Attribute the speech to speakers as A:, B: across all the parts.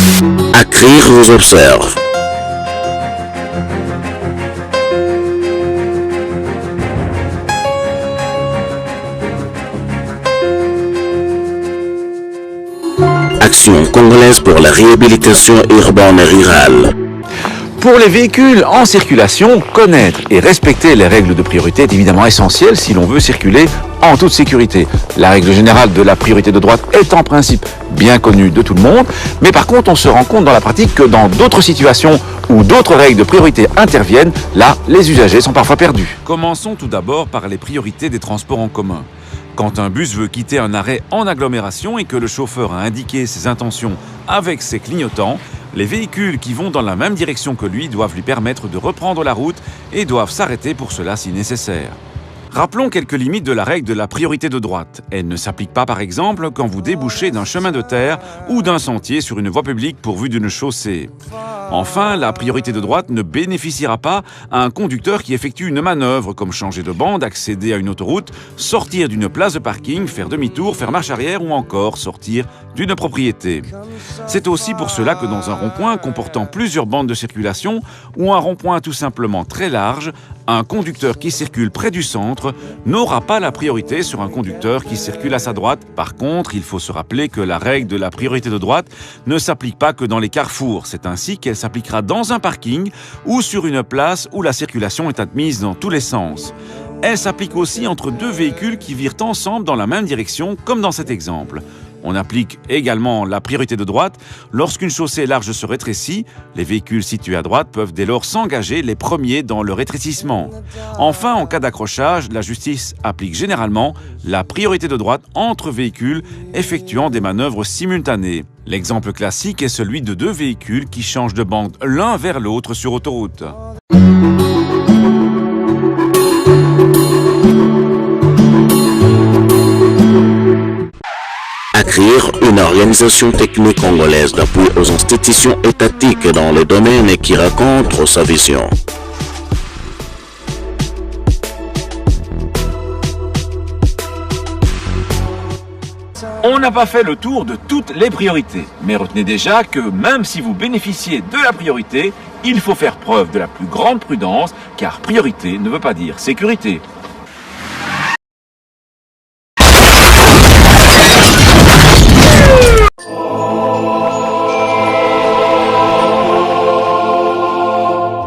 A: ACRIR vous observe. Action congolaise pour la réhabilitation urbaine et rurale.
B: Pour les véhicules en circulation, connaître et respecter les règles de priorité est évidemment essentiel si l'on veut circuler en toute sécurité. La règle générale de la priorité de droite est en principe bien connue de tout le monde, mais par contre on se rend compte dans la pratique que dans d'autres situations où d'autres règles de priorité interviennent, là les usagers sont parfois perdus. Commençons tout d'abord par les priorités des transports en commun. Quand un bus veut quitter un arrêt en agglomération et que le chauffeur a indiqué ses intentions avec ses clignotants, les véhicules qui vont dans la même direction que lui doivent lui permettre de reprendre la route et doivent s'arrêter pour cela si nécessaire. Rappelons quelques limites de la règle de la priorité de droite. Elle ne s'applique pas par exemple quand vous débouchez d'un chemin de terre ou d'un sentier sur une voie publique pourvue d'une chaussée. Enfin, la priorité de droite ne bénéficiera pas à un conducteur qui effectue une manœuvre comme changer de bande, accéder à une autoroute, sortir d'une place de parking, faire demi-tour, faire marche arrière ou encore sortir d'une propriété. C'est aussi pour cela que dans un rond-point comportant plusieurs bandes de circulation ou un rond-point tout simplement très large, un conducteur qui circule près du centre n'aura pas la priorité sur un conducteur qui circule à sa droite. Par contre, il faut se rappeler que la règle de la priorité de droite ne s'applique pas que dans les carrefours. C'est ainsi qu'elle s'appliquera dans un parking ou sur une place où la circulation est admise dans tous les sens. Elle s'applique aussi entre deux véhicules qui virent ensemble dans la même direction, comme dans cet exemple. On applique également la priorité de droite lorsqu'une chaussée large se rétrécit. Les véhicules situés à droite peuvent dès lors s'engager les premiers dans le rétrécissement. Enfin, en cas d'accrochage, la justice applique généralement la priorité de droite entre véhicules effectuant des manœuvres simultanées. L'exemple classique est celui de deux véhicules qui changent de bande l'un vers l'autre sur autoroute.
A: ACRIR, une organisation technique congolaise d'appui aux institutions étatiques dans les domaines qui racontent sa vision.
B: On n'a pas fait le tour de toutes les priorités, mais retenez déjà que même si vous bénéficiez de la priorité, il faut faire preuve de la plus grande prudence, car priorité ne veut pas dire sécurité.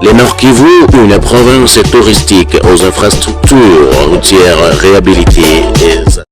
A: Le Nord Kivu, une province touristique aux infrastructures routières réhabilitées et